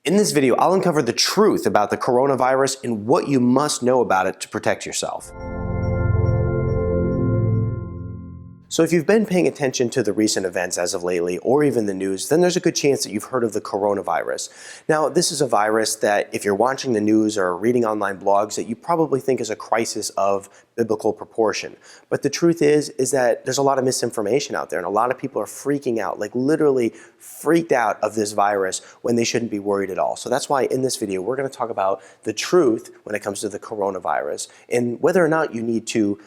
In this video, I'll uncover the truth about the coronavirus and what you must know about it to protect yourself. So if you've been paying attention to the recent events as of lately, or even the news, then there's a good chance that you've heard of the coronavirus. Now, this is a virus that if you're watching the news or reading online blogs, that you probably think is a crisis of biblical proportion. But the truth is that there's a lot of misinformation out there, and a lot of people are freaking out, like literally freaked out of this virus when they shouldn't be worried at all. So that's why in this video, we're going to talk about the truth when it comes to the coronavirus and whether or not you need to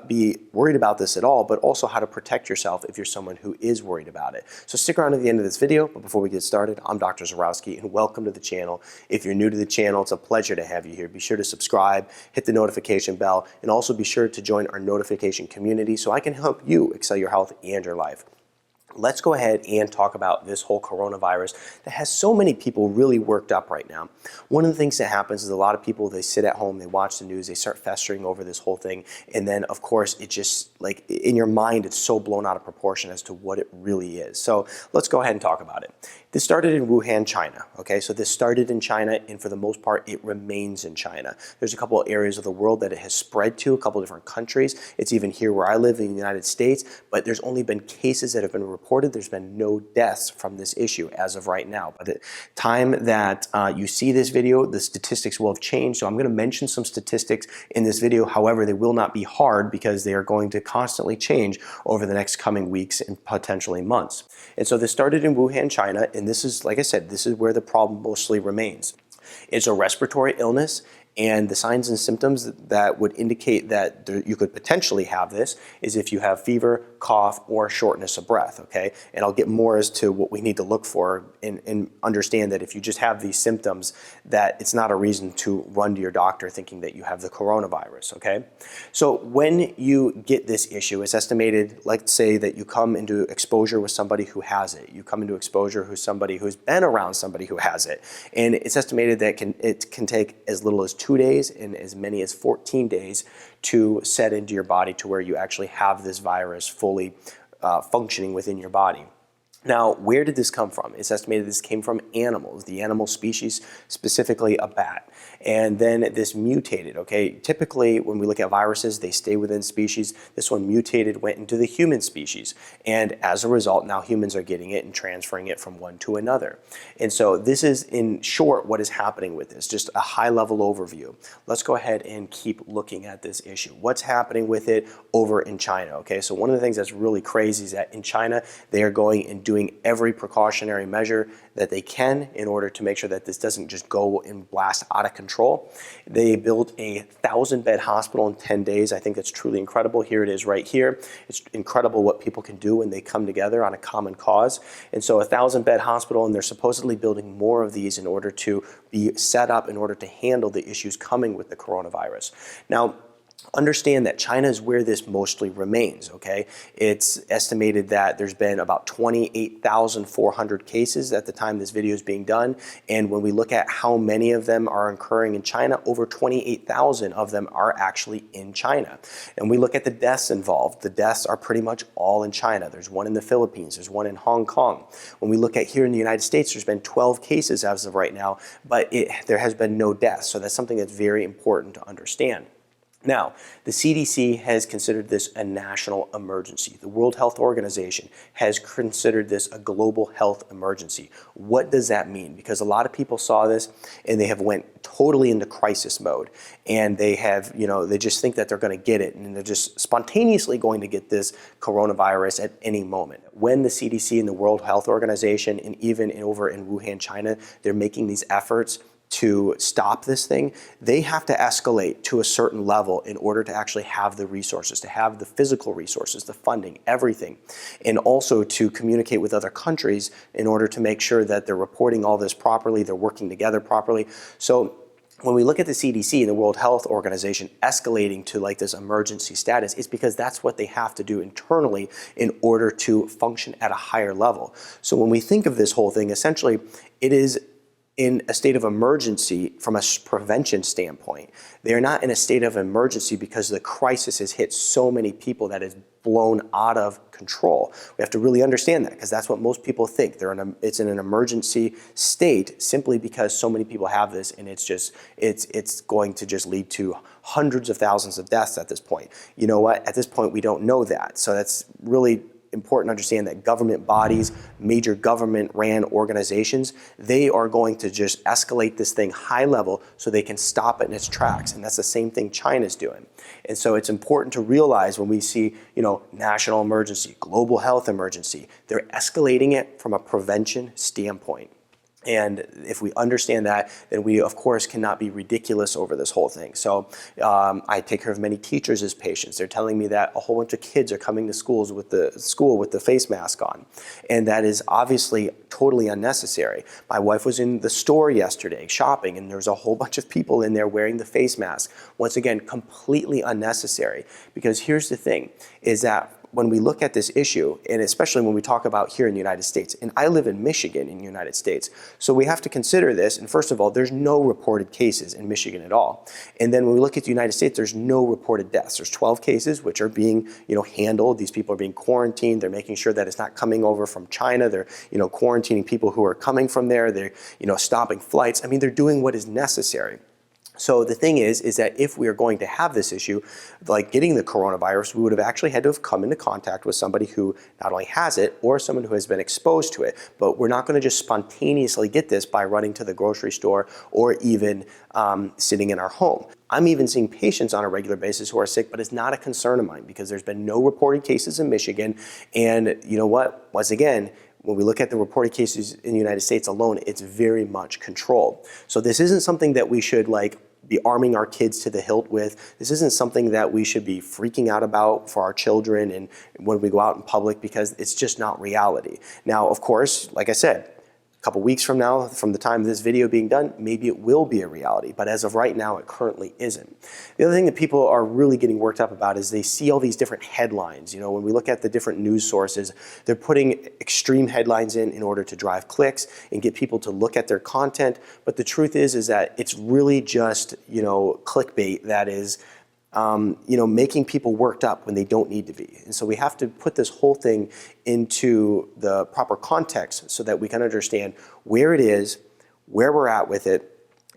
be worried about this at all, but also how to protect yourself if you're someone who is worried about it. So stick around to the end of this video, but before we get started, I'm Dr. Zyrowski and welcome to the channel. If you're new to the channel, it's a pleasure to have you here. Be sure to subscribe, hit the notification bell, and also be sure to join our notification community so I can help you excel your health and your life. Let's go ahead and talk about this whole coronavirus that has so many people really worked up right now. One of the things that happens is a lot of people, they sit at home, they watch the news, they start festering over this whole thing, and then of course it just, like in your mind, it's so blown out of proportion as to what it really is. So let's go ahead and talk about it. This started in Wuhan, China, okay? So this started in China, and for the most part, it remains in China. There's a couple of areas of the world that it has spread to, a couple of different countries. It's even here where I live in the United States, but there's only been cases that have been reported. There's been no deaths from this issue as of right now. By the time that you see this video, the statistics will have changed. So I'm gonna mention some statistics in this video. However, they will not be hard because they are going to constantly change over the next coming weeks and potentially months. And so this started in Wuhan, China, and this is, like I said, this is where the problem mostly remains. It's a respiratory illness, and the signs and symptoms that would indicate that you could potentially have this is if you have fever, cough, or shortness of breath, okay? And I'll get more as to what we need to look for and understand that if you just have these symptoms, that it's not a reason to run to your doctor thinking that you have the coronavirus, okay? So when you get this issue, it's estimated, let's say that you come into exposure with somebody who has it. You come into exposure with somebody who's been around somebody who has it. And it's estimated that it can take as little as 2 days and as many as 14 days to set into your body to where you actually have this virus fully functioning within your body. Now, where did this come from? It's estimated this came from animals, the animal species, specifically a bat. And then this mutated, okay? Typically, when we look at viruses, they stay within species. This one mutated, went into the human species. And as a result, now humans are getting it and transferring it from one to another. And so this is, in short, what is happening with this, just a high-level overview. Let's go ahead and keep looking at this issue. What's happening with it over in China, okay? So one of the things that's really crazy is that in China, they are going and doing every precautionary measure that they can in order to make sure that this doesn't just go and blast out of control. They built a 1,000-bed hospital in 10 days. I think that's truly incredible. Here it is right here. It's incredible what people can do when they come together on a common cause. And so a 1,000-bed hospital, and they're supposedly building more of these in order to be set up in order to handle the issues coming with the coronavirus. Now, understand that China is where this mostly remains, okay? It's estimated that there's been about 28,400 cases at the time this video is being done. And when we look at how many of them are occurring in China, over 28,000 of them are actually in China. And we look at the deaths involved. The deaths are pretty much all in China. There's one in the Philippines. There's one in Hong Kong. When we look at here in the United States, there's been 12 cases as of right now, but there has been no deaths. So that's something that's very important to understand. Now, the CDC has considered this a national emergency. The World Health Organization has considered this a global health emergency. What does that mean? Because a lot of people saw this and they have went totally into crisis mode, and they have, they just think that they're going to get it, and they're just spontaneously going to get this coronavirus at any moment. When the CDC and the World Health Organization, and even over in Wuhan, China, they're making these efforts to stop this thing, they have to escalate to a certain level in order to actually have the resources, to have the physical resources, the funding, everything, and also to communicate with other countries in order to make sure that they're reporting all this properly, they're working together properly. So when we look at the CDC and the World Health Organization escalating to like this emergency status, it's because that's what they have to do internally in order to function at a higher level. So when we think of this whole thing, essentially it is in a state of emergency from a prevention standpoint. They're not in a state of emergency because the crisis has hit so many people that it's blown out of control. We have to really understand that, because that's what most people think. It's in an emergency state simply because so many people have this, and it's going to just lead to hundreds of thousands of deaths at this point. You know what? At this point, we don't know that. So that's really important to understand that government bodies, major government-ran organizations, they are going to just escalate this thing high level so they can stop it in its tracks. And that's the same thing China's doing. And so it's important to realize when we see, national emergency, global health emergency, they're escalating it from a prevention standpoint. And if we understand that, then we, of course, cannot be ridiculous over this whole thing. So I take care of many teachers as patients. They're telling me that a whole bunch of kids are coming to school with the face mask on. And that is obviously totally unnecessary. My wife was in the store yesterday shopping, and there's a whole bunch of people in there wearing the face mask. Once again, completely unnecessary. Because here's the thing, is that when we look at this issue, and especially when we talk about here in the United States, and I live in Michigan in the United States, so we have to consider this, and first of all, there's no reported cases in Michigan at all. And then when we look at the United States, there's no reported deaths. There's 12 cases which are being handled. These people are being quarantined. They're making sure that it's not coming over from China. They're quarantining people who are coming from there. They're stopping flights. I mean, they're doing what is necessary. So the thing is that if we are going to have this issue, like getting the coronavirus, we would have actually had to have come into contact with somebody who not only has it, or someone who has been exposed to it. But we're not going to just spontaneously get this by running to the grocery store or even sitting in our home. I'm even seeing patients on a regular basis who are sick, but it's not a concern of mine because there's been no reported cases in Michigan. And you know what? Once again, when we look at the reported cases in the United States alone, it's very much controlled. So this isn't something that we should be arming our kids to the hilt with. This isn't something that we should be freaking out about for our children and when we go out in public, because it's just not reality. Now, of course, like I said, a couple weeks from now, from the time of this video being done, maybe it will be a reality, but as of right now, it currently isn't. The other thing that people are really getting worked up about is they see all these different headlines. When we look at the different news sources, they're putting extreme headlines in order to drive clicks and get people to look at their content. But the truth is that it's really just, clickbait that is making people worked up when they don't need to be. And so we have to put this whole thing into the proper context so that we can understand where it is, where we're at with it,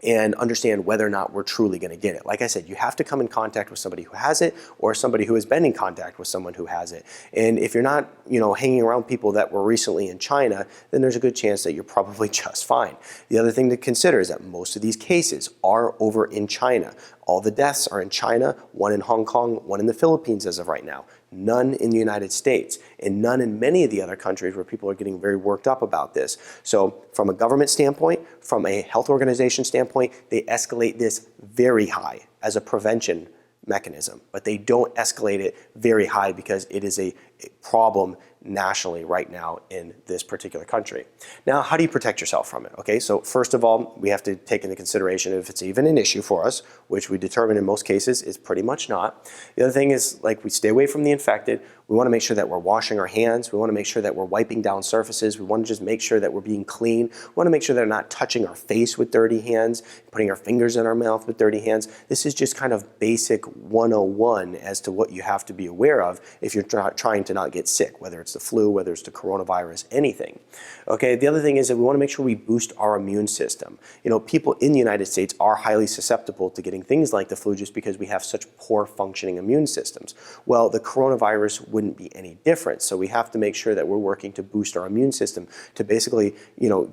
and understand whether or not we're truly going to get it. Like I said, you have to come in contact with somebody who has it or somebody who has been in contact with someone who has it. And if you're not, hanging around people that were recently in China, then there's a good chance that you're probably just fine. The other thing to consider is that most of these cases are over in China. All the deaths are in China, one in Hong Kong, one in the Philippines as of right now. None in the United States, and none in many of the other countries where people are getting very worked up about this. So from a government standpoint, from a health organization standpoint, they escalate this very high as a prevention mechanism, but they don't escalate it very high because it is a problem nationally right now in this particular country. Now, how do you protect yourself from it? Okay, so first of all, we have to take into consideration if it's even an issue for us, which we determine in most cases is pretty much not. The other thing is, we stay away from the infected. We want to make sure that we're washing our hands. We want to make sure that we're wiping down surfaces. We want to just make sure that we're being clean. We want to make sure that we're not touching our face with dirty hands, putting our fingers in our mouth with dirty hands. This is just kind of basic 101 as to what you have to be aware of if you're trying to not get sick, whether it's the flu, whether it's the coronavirus, anything. Okay, the other thing is that we want to make sure we boost our immune system. People in the United States are highly susceptible to getting things like the flu just because we have such poor functioning immune systems. Well, the coronavirus wouldn't be any different. So we have to make sure that we're working to boost our immune system to basically,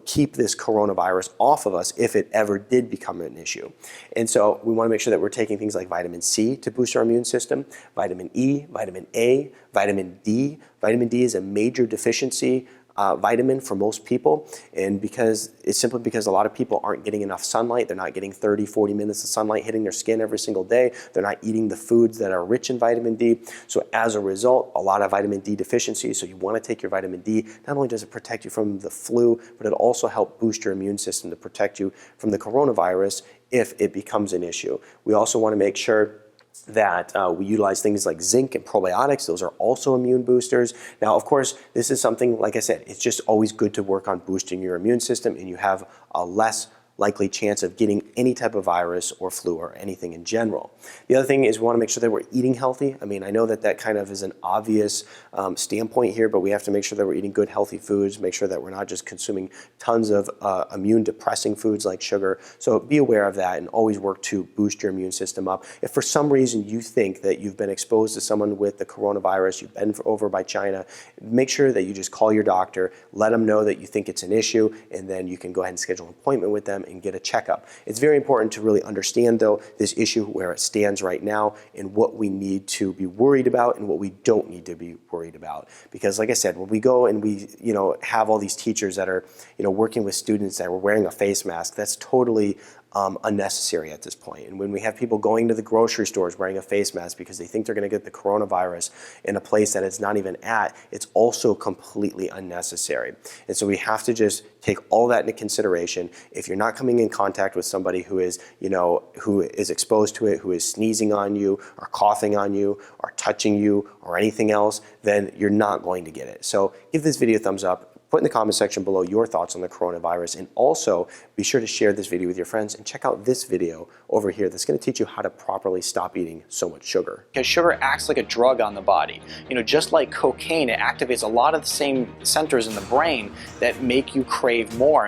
keep this coronavirus off of us if it ever did become an issue. And so we want to make sure that we're taking things like vitamin C to boost our immune system, vitamin E, vitamin A, vitamin D. Vitamin D is a major deficiency vitamin for most people, and it's simply because a lot of people aren't getting enough sunlight. They're not getting 30, 40 minutes of sunlight hitting their skin every single day. They're not eating the foods that are rich in vitamin D. So as a result, a lot of vitamin D deficiency. So you want to take your vitamin D. Not only does it protect you from the flu, but it also helps boost your immune system to protect you from the coronavirus if it becomes an issue. We also want to make sure that we utilize things like zinc and probiotics. Those are also immune boosters. Now, of course, this is something, like I said, it's just always good to work on boosting your immune system, and you have a less likely chance of getting any type of virus or flu or anything in general. The other thing is we want to make sure that we're eating healthy. I mean, I know that that kind of is an obvious standpoint here, but we have to make sure that we're eating good, healthy foods, make sure that we're not just consuming tons of immune depressing foods like sugar. So be aware of that and always work to boost your immune system up. If for some reason you think that you've been exposed to someone with the coronavirus, you've been over by China, make sure that you just call your doctor, let them know that you think it's an issue, and then you can go ahead and schedule an appointment with them and get a checkup. It's very important to really understand, though, this issue where it stands right now and what we need to be worried about and what we don't need to be worried about. Because like I said, when we go and we have all these teachers that are working with students that are wearing a face mask, that's totally unnecessary at this point. And when we have people going to the grocery stores wearing a face mask because they think they're going to get the coronavirus in a place that it's not even at, it's also completely unnecessary. And so we have to just take all that into consideration. If you're not coming in contact with somebody who is, who is exposed to it, who is sneezing on you or coughing on you or touching you or anything else, then you're not going to get it. So give this video a thumbs up. Put in the comment section below your thoughts on the coronavirus, and also be sure to share this video with your friends and check out this video over here that's going to teach you how to properly stop eating so much sugar. Because sugar acts like a drug on the body. Just like cocaine, it activates a lot of the same centers in the brain that make you crave more.